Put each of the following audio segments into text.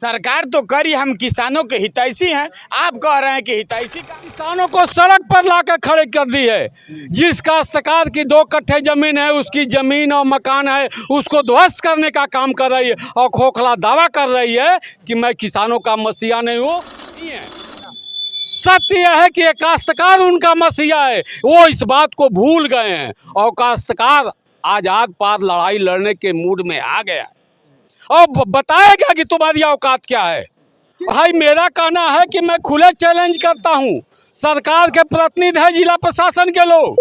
सरकार तो करी, हम किसानों के हितैषी हैं। आप कह रहे हैं कि हितैषी का किसानों को सड़क पर लाकर खड़े कर दी है। जिसका सरकार की 2 कट्ठे जमीन है, उसकी जमीन और मकान है, उसको ध्वस्त करने का काम कर रही है और खोखला दावा कर रही है कि मैं किसानों का मसीहा नहीं हूँ। सत्य यह है कि ये काश्तकार उनका मसीहा है। वो इस बात को भूल गए हैं और काश्तकार आजाद पार लड़ाई लड़ने के मूड में आ गया और बताएगा कि तुम्हारी औकात क्या है। भाई मेरा कहना है कि मैं खुले चैलेंज करता हूं। सरकार के प्रतिनिधि है, जिला प्रशासन के लोग,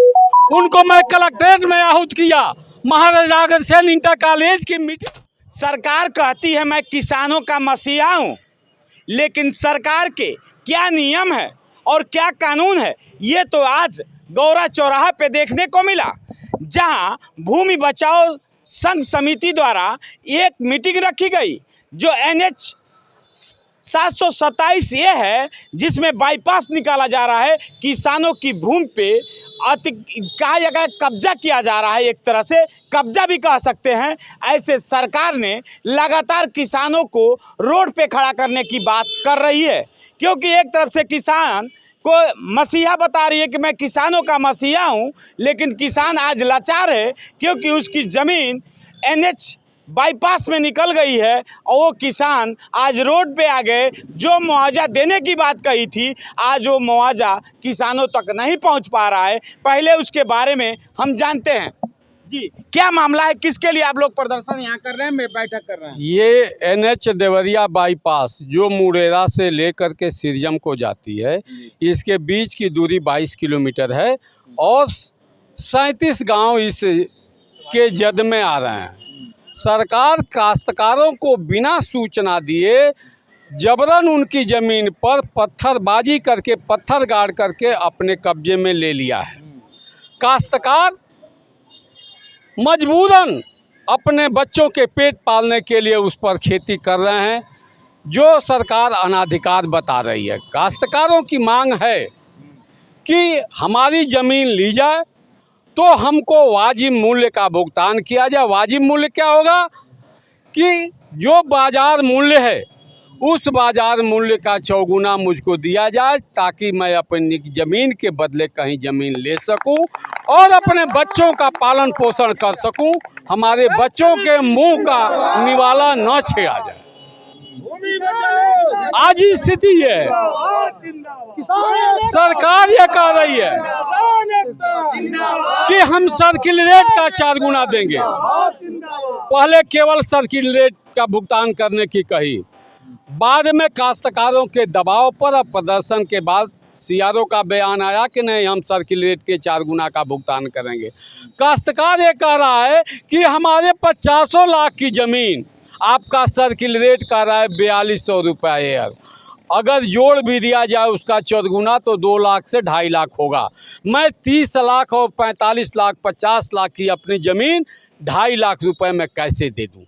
उनको मैं कलेक्ट्रेट में आहूत किया। महाराजा अग्रसेन इंटर कॉलेज की मीटिंग। सरकार कहती है मैं किसानों का मसीहा हूँ, लेकिन सरकार के क्या नियम है और क्या कानून है, ये तो आज गौरा चौराहा पे देखने को मिला, जहां भूमि बचाओ संघ समिति द्वारा एक मीटिंग रखी गई जो NH 727 ये है, जिसमें बाईपास निकाला जा रहा है। किसानों की भूमि पे कहा जाएगा कब्जा किया जा रहा है, एक तरह से कब्जा भी कह सकते हैं। ऐसे सरकार ने लगातार किसानों को रोड पे खड़ा करने की बात कर रही है, क्योंकि एक तरफ से किसान को मसीहा बता रही है कि मैं किसानों का मसीहा हूं, लेकिन किसान आज लाचार है क्योंकि उसकी ज़मीन NH बाईपास में निकल गई है और वो किसान आज रोड पे आ गए। जो मुआवजा देने की बात कही थी, आज वो मुआवजा किसानों तक नहीं पहुंच पा रहा है। पहले उसके बारे में हम जानते हैं। जी, क्या मामला है, किसके लिए आप लोग प्रदर्शन यहाँ कर रहे हैं, बैठक कर रहे हैं? ये NH देवरिया बाईपास जो मुरेरा से लेकर के सिरजम को जाती है, इसके बीच की दूरी 22 किलोमीटर है और 37 गांव इस के जद में आ रहे हैं। सरकार काश्तकारों को बिना सूचना दिए जबरन उनकी ज़मीन पर पत्थरबाजी करके, पत्थर गाड़ करके अपने कब्जे में ले लिया है। काश्तकार मजबूरन अपने बच्चों के पेट पालने के लिए उस पर खेती कर रहे हैं, जो सरकार अनाधिकार बता रही है। काश्तकारों की मांग है कि हमारी ज़मीन ली जाए तो हमको वाजिब मूल्य का भुगतान किया जाए। वाजिब मूल्य क्या होगा कि जो बाज़ार मूल्य है उस बाज़ार मूल्य का चौगुना मुझको दिया जाए, ताकि मैं अपनी ज़मीन के बदले कहीं ज़मीन ले सकूं और अपने बच्चों का पालन पोषण कर सकूं। हमारे बच्चों के मुंह का निवाला न छेड़ा जाए। आज ही स्थिति है। सरकार ये कह रही है कि हम सर्किल रेट का 4 गुना देंगे। पहले केवल सर्किल रेट का भुगतान करने की कही, बाद में काश्तकारों के दबाव पर और प्रदर्शन के बाद CRO का बयान आया कि नहीं, हम सर्किल रेट के 4 गुना का भुगतान करेंगे। काश्तकार ये कह रहा है कि हमारे 50 लाख की ज़मीन आपका सर्किल रेट कह रहा है 4200 रुपये एयर। अगर जोड़ भी दिया जाए उसका 4 गुना तो 2 लाख से 2.5 लाख होगा। मैं 30 लाख और 45 लाख 50 लाख की अपनी ज़मीन 2.5 लाख रुपए में कैसे दे दूं?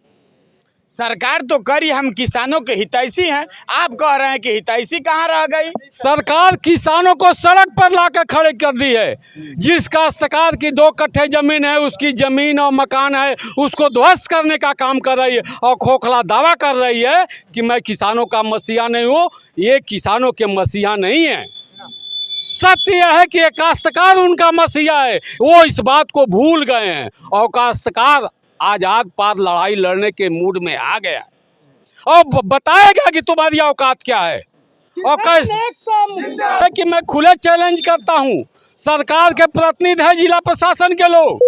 सरकार तो करी, हम किसानों के हितैषी हैं। आप कह रहे हैं कि हितैषी कहाँ रह गई? सरकार किसानों को सड़क पर लाकर खड़े कर दी है। जिसका सरकार की 2 कट्ठे जमीन है, उसकी जमीन और मकान है, उसको ध्वस्त करने का काम कर रही है और खोखला दावा कर रही है कि मैं किसानों का मसीहा नहीं हूँ। ये किसानों के मसीहा नहीं है। सत्य यह है कि ये काश्तकार उनका मसीहा है। वो इस बात को भूल गए हैं और काश्तकार आजाद पार लड़ाई लड़ने के मूड में आ गया और बताएगा कि तुम्हारी औकात क्या है और कैसे। कि मैं खुले चैलेंज करता हूं। सरकार के प्रतिनिधि है, जिला प्रशासन के लोग,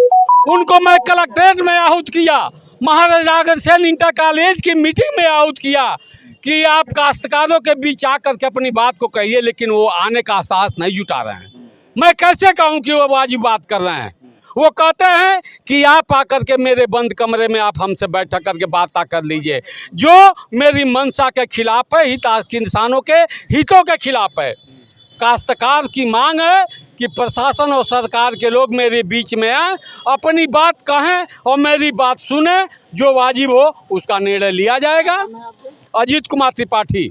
उनको मैं कलेक्ट्रेट में आहूत किया। महाराजा अग्रसेन इंटर कॉलेज की मीटिंग में आहूत किया कि आप काश्तकारों के बीच आकर के अपनी बात को कहिए, लेकिन वो आने का साहस नहीं जुटा रहे हैं। मैं कैसे कहूँ कि वो वाजिब बात कर रहे हैं? वो कहते हैं कि आप आकर के मेरे बंद कमरे में आप हमसे बैठक करके बात कर लीजिए, जो मेरी मंशा के खिलाफ है, किसानों के हितों के खिलाफ है। काश्तकार की मांग है कि प्रशासन और सरकार के लोग मेरे बीच में आए, अपनी बात कहें और मेरी बात सुने। जो वाजिब हो उसका निर्णय लिया जाएगा। अजीत कुमार त्रिपाठी।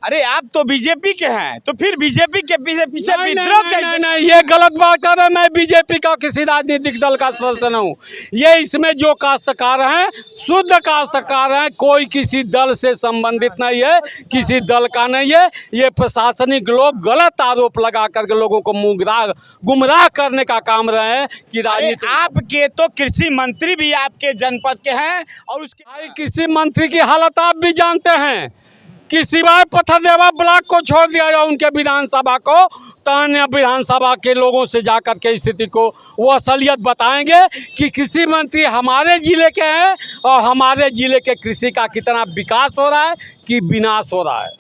अरे आप तो बीजेपी के हैं, तो फिर बीजेपी के पीछे पीछे विद्रोह कैसे? नहीं, ये गलत बात कर रहे हैं। मैं बीजेपी का किसी राजनीतिक दल का सदस्य नहीं हूँ। ये इसमें जो काश्तकार हैं शुद्ध काश्तकार हैं, कोई किसी दल से संबंधित नहीं है, किसी दल का नहीं है। ये प्रशासनिक लोग गलत आरोप लगा करके लोगों को गुमराह करने का काम रहे हैं कि राजनीति। आपके तो कृषि मंत्री भी आपके जनपद के हैं, और उसके कृषि मंत्री की हालत आप भी जानते हैं कि सिवाय पथरदेवा ब्लॉक को छोड़ दिया जाए उनके विधानसभा को, तो अन्य विधानसभा के लोगों से जाकर के स्थिति को वो असलियत बताएंगे कि कृषि मंत्री हमारे ज़िले के हैं और हमारे ज़िले के कृषि का कितना विकास हो रहा है कि विनाश हो रहा है।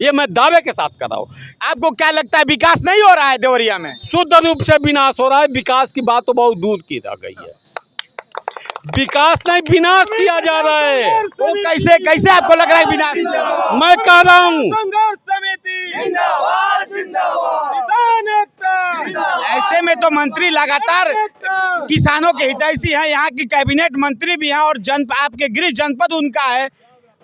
ये मैं दावे के साथ कर रहा हूँ। आपको क्या लगता है विकास नहीं हो रहा है देवरिया में? शुद्ध रूप से विनाश हो रहा है। विकास की बात तो बहुत दूर की रह गई है, विकास नहीं विनाश किया जा रहा है। तो कैसे कैसे आपको लग रहा है विनाश? मैं कह रहा हूँ ऐसे में तो मंत्री लगातार किसानों के हितैषी हैं, यहाँ की कैबिनेट मंत्री भी हैं, और आपके गृह जनपद उनका है,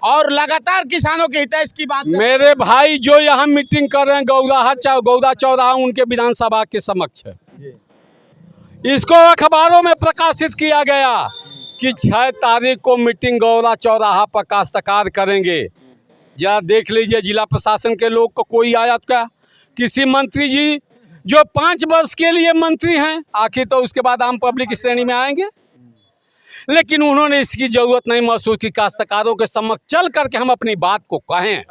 और लगातार किसानों के हितैषी की बात। मेरे भाई जो यहाँ मीटिंग कर रहे हैं गौदा चौराहा उनके विधानसभा के समक्ष है। इसको अखबारों में प्रकाशित किया गया कि 6 तारीख को मीटिंग गौरा चौराहा पर काश्तकार करेंगे। जरा देख लीजिए जिला प्रशासन के लोग को कोई आया क्या? किसी मंत्री जी जो 5 वर्ष के लिए मंत्री हैं, आखिर तो उसके बाद आम पब्लिक की श्रेणी में आएंगे। लेकिन उन्होंने इसकी ज़रूरत नहीं महसूस की। काश्तकारों के समक्ष चल करके हम अपनी बात को कहें।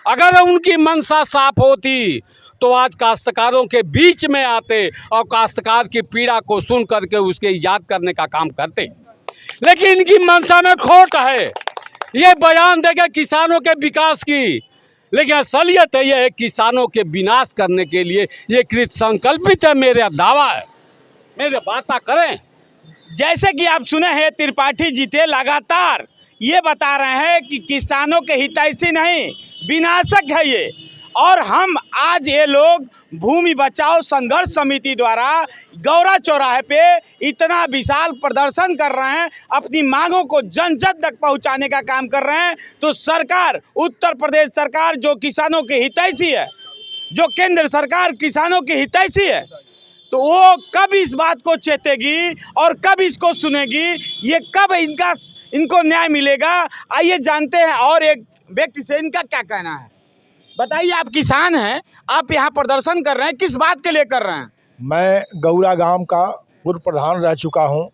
अगर उनकी मंशा साफ होती तो आज काश्तकारों के बीच में आते और काश्तकार की पीड़ा को सुन करके उसके इजाद करने का काम करते। लेकिन इनकी मंशा में खोट है। ये बयान देंगे किसानों के विकास की, लेकिन असलियत है ये है किसानों के विनाश करने के लिए ये कृत संकल्पित है। मेरा दावा है, मेरे बातें करें। जैसे कि आप सुने हैं त्रिपाठी जी थे, लगातार ये बता रहे हैं कि किसानों के हितैषी नहीं विनाशक है ये। और हम आज ये लोग भूमि बचाओ संघर्ष समिति द्वारा गौरा चौराहे पे इतना विशाल प्रदर्शन कर रहे हैं, अपनी मांगों को जन जन तक पहुंचाने का काम कर रहे हैं। तो सरकार, उत्तर प्रदेश सरकार जो किसानों के हितैषी है, जो केंद्र सरकार किसानों के हितैषी है, तो वो कब इस बात को चेतेगी और कब इसको सुनेगी? ये कब इनको न्याय मिलेगा? आइए जानते हैं और एक व्यक्ति से इनका क्या कहना है। बताइए, आप किसान हैं, आप यहाँ प्रदर्शन कर रहे हैं, किस बात के लिए कर रहे हैं? मैं गौरा गांव का पूर्व प्रधान रह चुका हूं,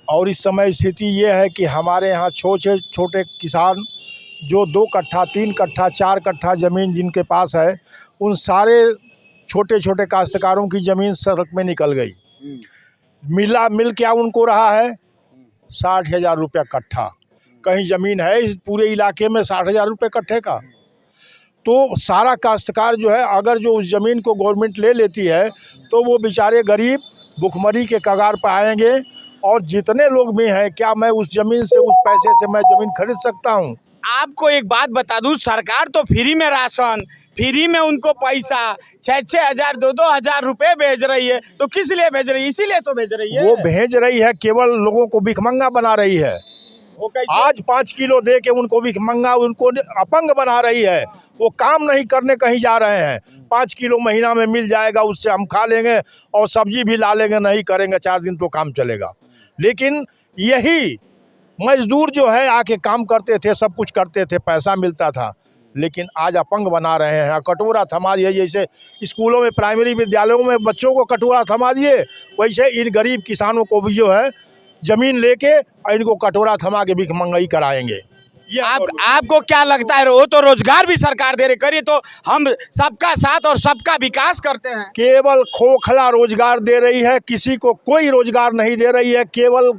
और इस समय स्थिति ये है कि हमारे यहाँ छोटे छोटे किसान जो 2 कट्ठा 3 कट्ठा 4 कट्ठा ज़मीन जिनके पास है, उन सारे छोटे छोटे काश्तकारों की ज़मीन सड़क में निकल गई। मिल क्या उनको रहा है 60,000 रुपया कट्ठा। कहीं ज़मीन है इस पूरे इलाके में 60,000 रुपये कट्ठे का? तो सारा काश्तकार जो है, अगर जो उस ज़मीन को गवर्नमेंट ले लेती है तो वो बेचारे गरीब भुखमरी के कगार पर आएंगे। और जितने लोग भी हैं, क्या मैं उस ज़मीन से, उस पैसे से मैं ज़मीन खरीद सकता हूँ? आपको एक बात बता दूं, सरकार तो फ्री में राशन, फ्री में उनको पैसा 6-6 हज़ार 2-2 हज़ार रुपये भेज रही है। तो किस लिए भेज रही है? इसीलिए तो भेज रही है। वो भेज रही है, केवल लोगों को भिखमंगा बना रही है। वो कैसे? आज 5 किलो दे के उनको भिखमंगा, उनको अपंग बना रही है। वो काम नहीं करने कहीं जा रहे हैं। 5 किलो महीना में मिल जाएगा, उससे हम खा लेंगे और सब्जी भी ला लेंगे, नहीं करेंगे 4 दिन तो काम चलेगा। लेकिन यही मजदूर जो है आके काम करते थे, सब कुछ करते थे, पैसा मिलता था। लेकिन आज अपंग बना रहे हैं। कटोरा थमा दिए, जैसे स्कूलों में, प्राइमरी विद्यालयों में बच्चों को कटोरा थमा दिए, वैसे इन गरीब किसानों को भी जो है ज़मीन लेके इनको कटोरा थमा के भिखमंगाई कराएंगे। ये आपको क्या लगता है? वो तो रोजगार भी सरकार दे रही, करिए तो हम सबका साथ और सबका विकास करते हैं। केवल खोखला रोजगार दे रही है, किसी को कोई रोजगार नहीं दे रही है। केवल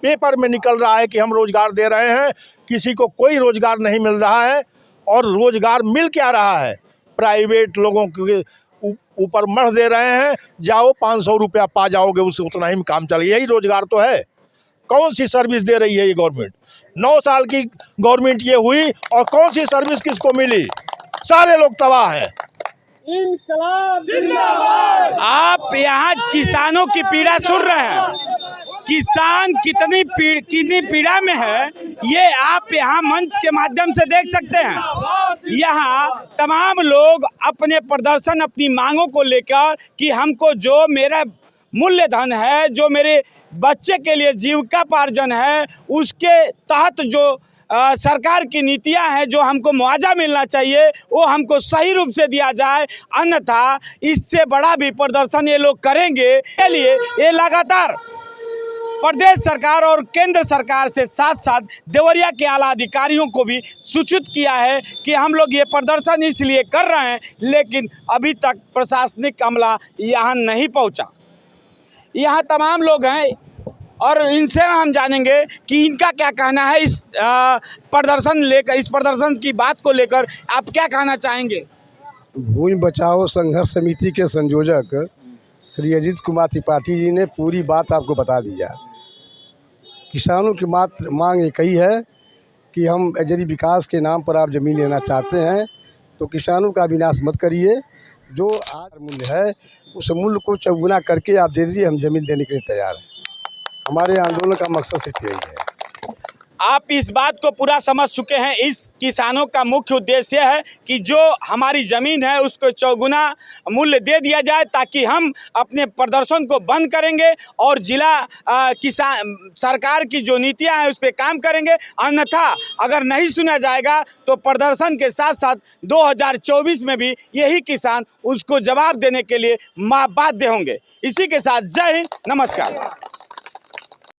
पेपर में निकल रहा है कि हम रोजगार दे रहे हैं, किसी को कोई रोजगार नहीं मिल रहा है। और रोजगार मिल क्या रहा है? प्राइवेट लोगों के ऊपर मढ़ दे रहे हैं, जाओ 500 रुपया पा जाओगे, उससे उतना ही में काम चलेगा। यही रोजगार तो है। कौन सी सर्विस दे रही है ये गवर्नमेंट? 9 साल की गवर्नमेंट ये हुई और कौन सी सर्विस किसको मिली? सारे लोग तबाह हैं। इंकलाब जिंदाबाद। आप यहाँ किसानों की पीड़ा सुन रहे हैं। किसान कितनी पीड़ा में है ये आप यहाँ मंच के माध्यम से देख सकते हैं। यहाँ तमाम लोग अपने प्रदर्शन, अपनी मांगों को लेकर कि हमको जो मेरा मूल्य धन है, जो मेरे बच्चे के लिए जीविकापार्जन है, उसके तहत जो सरकार की नीतियां हैं, जो हमको मुआवजा मिलना चाहिए वो हमको सही रूप से दिया जाए, अन्यथा इससे बड़ा भी प्रदर्शन ये लोग करेंगे। के लिए ये लगातार प्रदेश सरकार और केंद्र सरकार से साथ साथ देवरिया के आला अधिकारियों को भी सूचित किया है कि हम लोग ये प्रदर्शन इसलिए कर रहे हैं, लेकिन अभी तक प्रशासनिक अमला यहाँ नहीं पहुँचा। यहाँ तमाम लोग हैं और इनसे हम जानेंगे कि इनका क्या कहना है इस प्रदर्शन की बात को लेकर। आप क्या कहना चाहेंगे? भूमि बचाओ संघर्ष समिति के संयोजक श्री अजीत कुमार त्रिपाठी जी ने पूरी बात आपको बता दिया। किसानों की मात्र मांग एक ही है कि हम यदि विकास के नाम पर आप ज़मीन लेना चाहते हैं तो किसानों का विनाश मत करिए। जो आज मूल्य है उस मूल्य को चौगुना करके आप दे दीजिए, हम ज़मीन देने के लिए तैयार हैं। हमारे आंदोलन का मकसद सिर्फ यही है। आप इस बात को पूरा समझ चुके हैं। इस किसानों का मुख्य उद्देश्य है कि जो हमारी ज़मीन है उसको चौगुना मूल्य दे दिया जाए, ताकि हम अपने प्रदर्शन को बंद करेंगे और जिला किसान सरकार की जो नीतियां हैं उस पर काम करेंगे। अन्यथा अगर नहीं सुना जाएगा तो प्रदर्शन के साथ साथ 2024 में भी यही किसान उसको जवाब देने के लिए बाध्य होंगे। इसी के साथ जय हिंद, नमस्कार।